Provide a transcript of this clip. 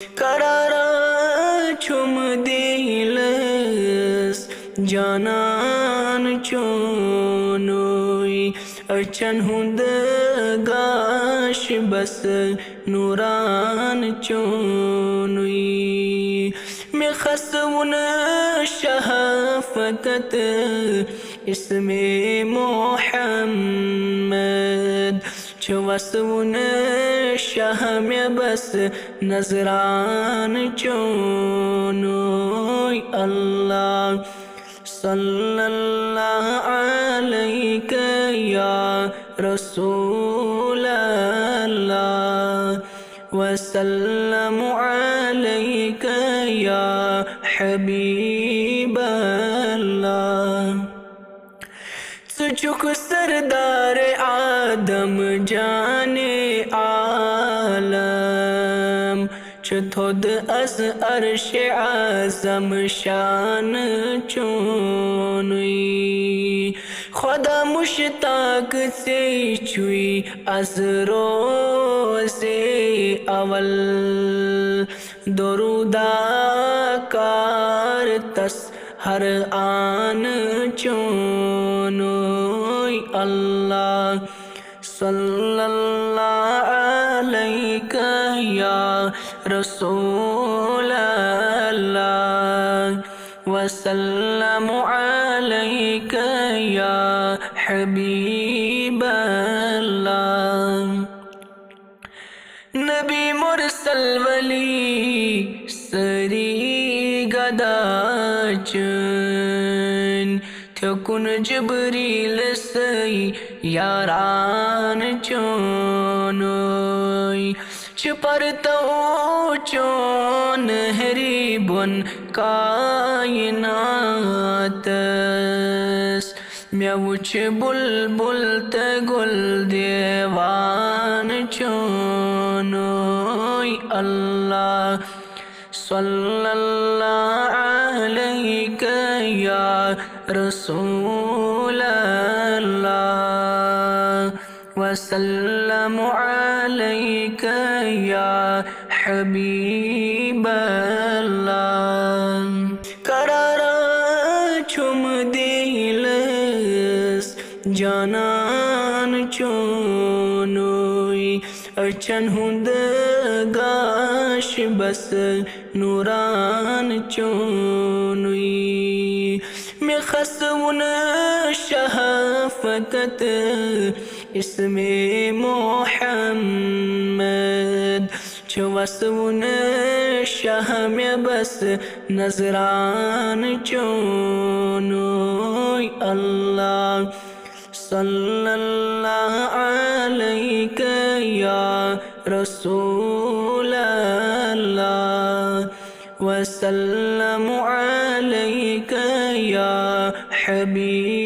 करारा छुम दिलस जानान चोनोई अचन हुंद गाश बस नूरान चोनोई मैं खसमुन शहाफकत इसमें मोहम्मद चवसमुन शाह में बस नजरान चोनोई अल्लाह सल्लल्लाहु अलैहि या रसूल अल्लाह वसल्लमु अलैका या हबीब अल्लाह। तुझको सरदार आदम जाने आलम चुथुद अस अर्श आज़म शान चोनुई खुदा मुश्ताक से छुई अस रोज़े अवल दरूदा कार तस हर आन चोनोई अल्लाह सल्लल्लाहु अलैहि या रसूल अल्लाह वसल्लमु अलैका या हबीब अल्लाह। नबी मुरसल वली सरी गदाचन थकुन जबरील सई यारान चोनोई चुपरतो चोन हरी बुन कायनातस मैं उच बुलबुल तगुल देवान चोनोई अल्लाह सल्लल्लाहु अलैहि या रसूल अल्लाह वसल्लमु अलैका या हबीब अल्लाह। करारा छुम दिलस जानान चोनोई अचन हुंद गाश बस नूरान चोनुई मैं खसमुन शहाफकत इसमें मोहम्मद चवसमुन शाह में बस नजरान चोनोई अल्लाह सल्लल्लाहु अलैहि या रसूल अल्लाह वसल्लमु अलैका या हबीब